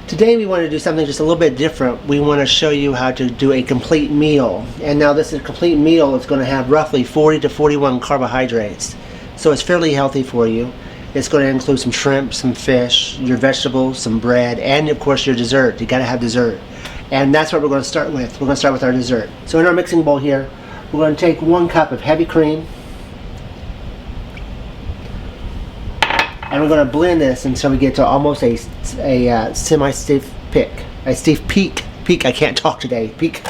Today we want to do something just a little bit different. We want to show you how to do a complete meal. And now this is a complete meal. It's going to have roughly 40 to 41 carbohydrates. So it's fairly healthy for you. It's going to include some shrimp, some fish, your vegetables, some bread, and of course your dessert. You got to have dessert. And that's what we're going to start with. We're going to start with our dessert. So in our mixing bowl here, we're going to take 1 cup of heavy cream. And we're going to blend this until we get to almost a semi-stiff peak. A stiff peak. Peak, I can't talk today. Peak.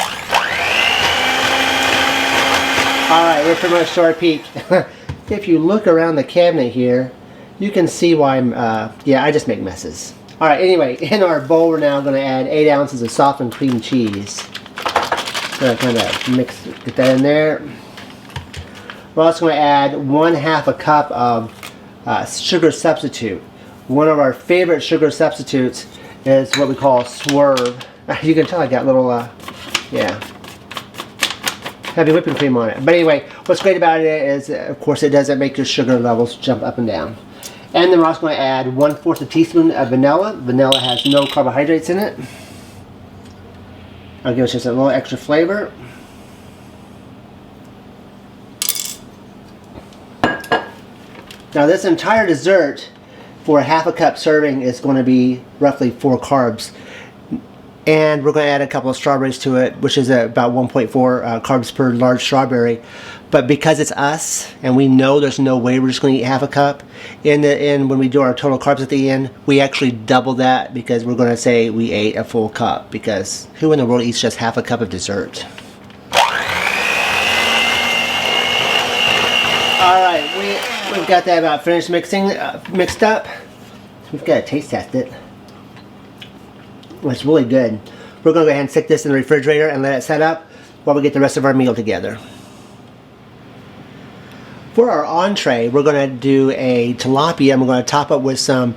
Alright, we're pretty much to our peak. If you look around the cabinet here, you can see why I'm, yeah, I just make messes. Alright, anyway, in our bowl we're now going to add 8 ounces of softened cream cheese. So kind of get that in there. We're also going to add 1/2 a cup of sugar substitute. One of our favorite sugar substitutes is what we call Swerve. You can tell I got little, yeah, heavy whipping cream on it. But anyway, what's great about it is, of course, it doesn't make your sugar levels jump up and down. And then we're also going to add 1/4 a teaspoon of vanilla. Vanilla has no carbohydrates in it. I'll give it just a little extra flavor. Now this entire dessert for a 1/2 cup serving is going to be roughly 4 carbs. And we're going to add a couple of strawberries to it, which is about 1.4 carbs per large strawberry. But because it's us, and we know there's no way we're just going to eat 1/2 cup, in the end, when we do our total carbs at the end, we actually double that because we're going to say we ate a full cup. Because who in the world eats just 1/2 cup of dessert? Alright, we've got that about finished mixed up. We've got to taste test it. Well, it's really good. We're going to go ahead and stick this in the refrigerator and let it set up while we get the rest of our meal together. For our entree, we're going to do a tilapia, and we're going to top up with some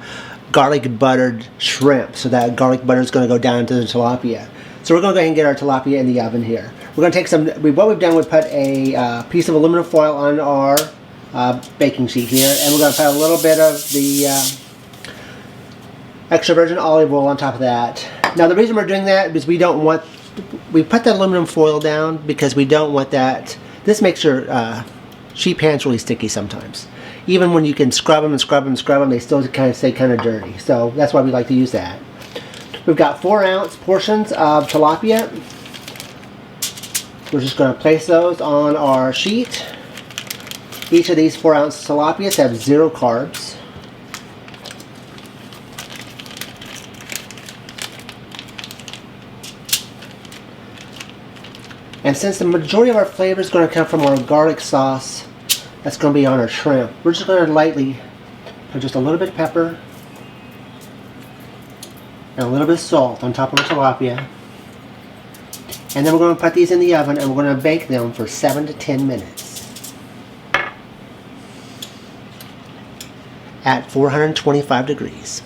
garlic buttered shrimp. So that garlic butter is going to go down into the tilapia. So we're going to go ahead and get our tilapia in the oven here. We're going to take some, what we've done, we've put a piece of aluminum foil on our baking sheet here, and we're going to put a little bit of the extra virgin olive oil on top of that. Now the reason we're doing that is we put that aluminum foil down because we don't want that. This makes your sheet pans really sticky sometimes. Even when you can scrub them and scrub them and scrub them, they still kind of stay kind of dirty. So that's why we like to use that. We've got 4-ounce portions of tilapia. We're just going to place those on our sheet. Each of these 4-ounce tilapias have 0 carbs. And since the majority of our flavor is going to come from our garlic sauce that's going to be on our shrimp, we're just going to lightly put just a little bit of pepper and a little bit of salt on top of our tilapia. And then we're going to put these in the oven and we're going to bake them for 7 to 10 minutes at 425 degrees.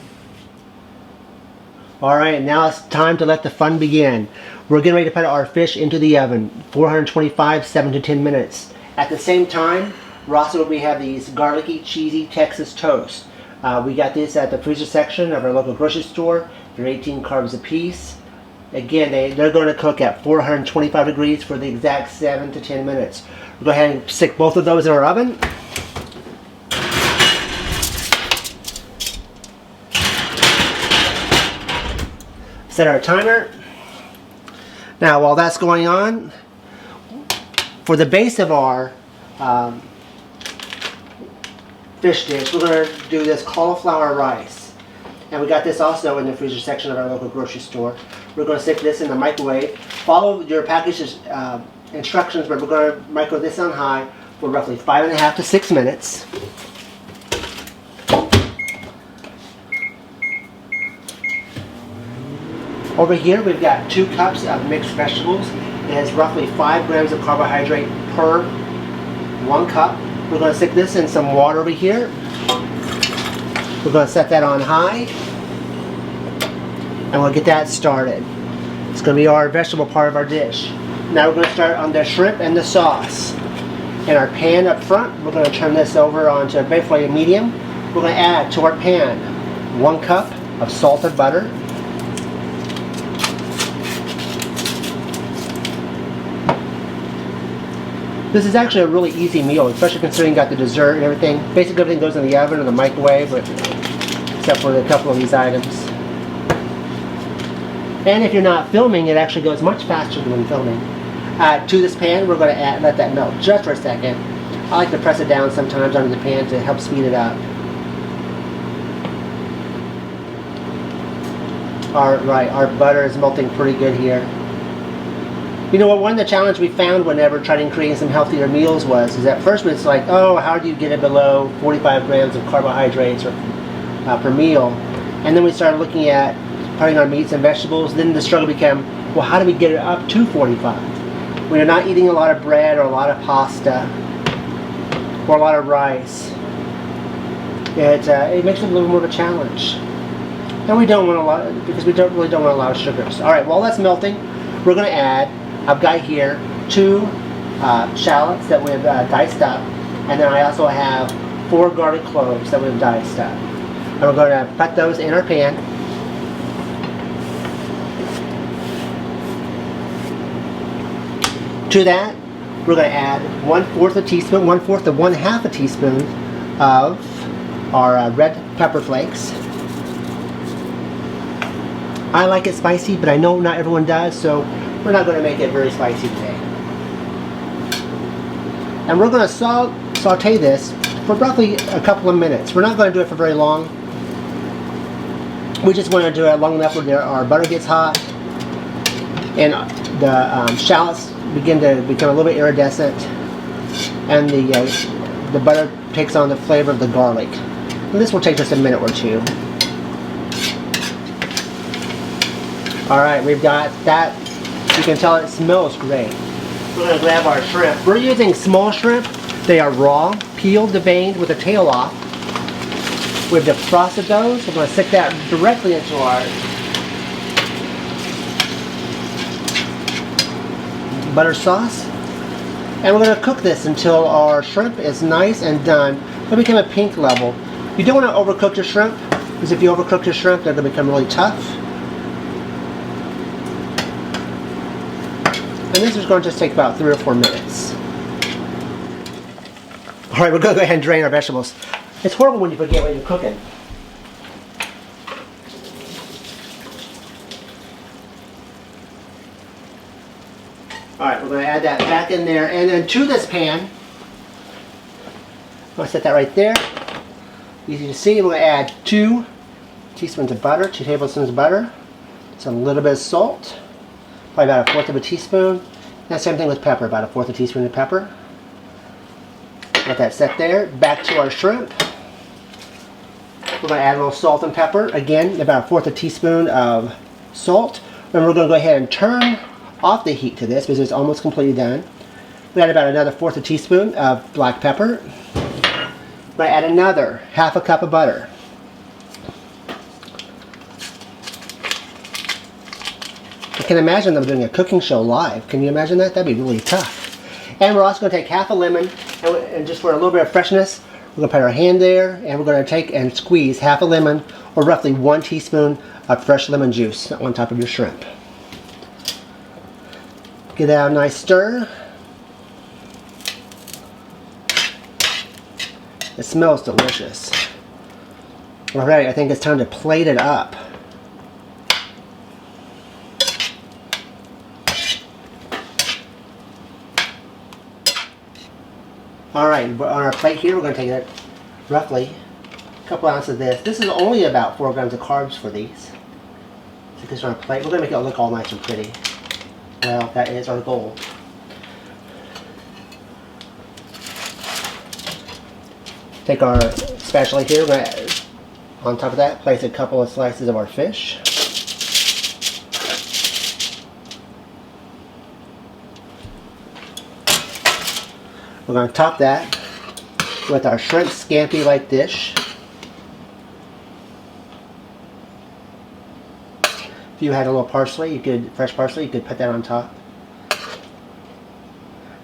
Alright, now it's time to let the fun begin. We're getting ready to put our fish into the oven, 425, 7 to 10 minutes. At the same time, also we have these garlicky, cheesy Texas toast. We got this at the freezer section of our local grocery store. They're 18 carbs a piece. Again, they're going to cook at 425 degrees for the exact 7 to 10 minutes. We'll go ahead and stick both of those in our oven. Set our timer. Now while that's going on, for the base of our fish dish, we're going to do this cauliflower rice. And we got this also in the freezer section of our local grocery store. We're going to stick this in the microwave. Follow your package's instructions, but we're going to microwave this on high for roughly 5.5 to 6 minutes. Over here we've got 2 cups of mixed vegetables. It has roughly 5 grams of carbohydrate per 1 cup. We're going to stick this in some water over here. We're going to set that on high. And we'll get that started. It's going to be our vegetable part of our dish. Now we're going to start on the shrimp and the sauce. In our pan up front, we're going to turn this over onto a bay medium. We're going to add to our pan 1 cup of salted butter. This is actually a really easy meal, especially considering you got the dessert and everything. Basically everything goes in the oven or the microwave, except for a couple of these items. And if you're not filming, it actually goes much faster than when filming. To this pan, we're going to let that melt just for a second. I like to press it down sometimes under the pan to help speed it up. Alright, our butter is melting pretty good here. You know what, one of the challenges we found whenever trying to create some healthier meals is at first it's like, oh, how do you get it below 45 grams of carbohydrates per meal? And then we started looking at putting our meats and vegetables. Then the struggle became, well, how do we get it up to 45? When you're not eating a lot of bread or a lot of pasta or a lot of rice, it makes it a little more of a challenge. And we don't want a lot, because we really don't want a lot of sugars. Alright, while that's melting, we're going to add, I've got here 2 shallots that we've diced up, and then I also have 4 garlic cloves that we've diced up. And we're going to put those in our pan. To that, we're going to add 1/4 a teaspoon, 1/4 to 1/2 a teaspoon of our red pepper flakes. I like it spicy, but I know not everyone does, so we're not going to make it very spicy today. And we're going to saute this for roughly a couple of minutes. We're not going to do it for very long. We just want to do it long enough where our butter gets hot and the shallots begin to become a little bit iridescent, and the butter takes on the flavor of the garlic. And this will take just a minute or two. Alright, we've got that. You can tell it smells great. We're going to grab our shrimp. We're using small shrimp. They are raw, peeled, deveined with the tail off. We've defrosted those. We're going to stick that directly into our butter sauce. And we're going to cook this until our shrimp is nice and done. It'll become a pink level. You don't want to overcook your shrimp, because if you overcook your shrimp, they're going to become really tough. And this is going to just take about 3 or 4 minutes. Alright, we're going to go ahead and drain our vegetables. It's horrible when you forget what you're cooking. Alright, we're going to add that back in there. And then to this pan, I'm going to set that right there. Easy to see. We're going to add 2 teaspoons of butter, 2 tablespoons of butter. It's a little bit of salt. Probably about 1/4 of a teaspoon. And same thing with pepper, about 1/4 a teaspoon of pepper. Let that set there. Back to our shrimp. We're going to add a little salt and pepper. Again, about 1/4 a teaspoon of salt. And we're going to go ahead and turn off the heat to this because it's almost completely done. We add about another 1/4 a teaspoon of black pepper. We're going to add another 1/2 a cup of butter. I can imagine them doing a cooking show live. Can you imagine that? That'd be really tough. And we're also going to take 1/2 a lemon, and just for a little bit of freshness, we're going to put our hand there, and we're going to take and squeeze 1/2 a lemon, or roughly 1 teaspoon of fresh lemon juice on top of your shrimp. Give that a nice stir. It smells delicious. Alright, I think it's time to plate it up. Alright, on our plate here, we're going to take it roughly a couple ounces of this. This is only about 4 grams of carbs for these. Take this on our plate. We're going to make it look all nice and pretty. Well, that is our goal. Take our spatula here, we're going to, on top of that, place a couple of slices of our fish. We're going to top that with our shrimp scampi like dish. If you had a little parsley, fresh parsley, you could put that on top.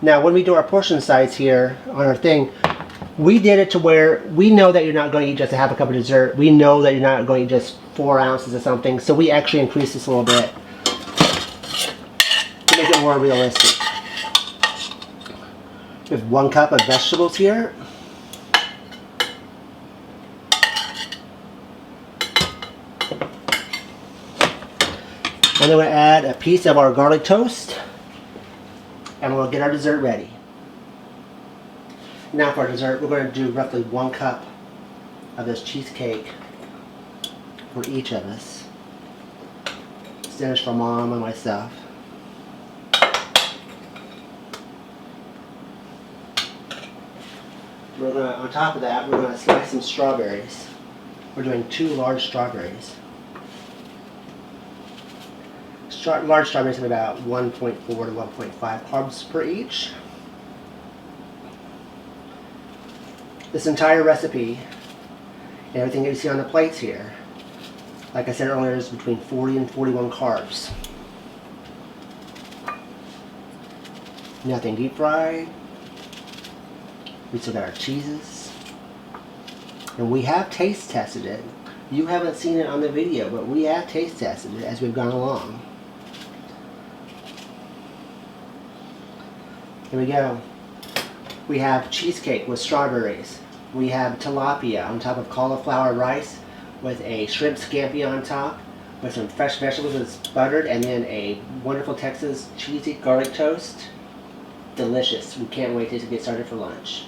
Now, when we do our portion size here on our thing, we did it to where we know that you're not going to eat just a 1/2 cup of dessert. We know that you're not going to eat just 4 ounces of something, so we actually increased this a little bit to make it more realistic. We have 1 cup of vegetables here. And then we'll add a piece of our garlic toast. And we'll get our dessert ready. Now for our dessert, we're going to do roughly 1 cup of this cheesecake for each of us. Dinner's for Mom and myself. We're gonna, on top of that, we're gonna slice some strawberries. We're doing 2 large strawberries. Large strawberries have about 1.4 to 1.5 carbs per each. This entire recipe and everything that you see on the plates here, like I said earlier, is between 40 and 41 carbs. Nothing deep fried. We still got our cheeses. And we have taste tested it. You haven't seen it on the video, but we have taste tested it as we've gone along. Here we go. We have cheesecake with strawberries. We have tilapia on top of cauliflower rice with a shrimp scampi on top with some fresh vegetables that's buttered, and then a wonderful Texas cheesy garlic toast. Delicious. We can't wait to get started for lunch.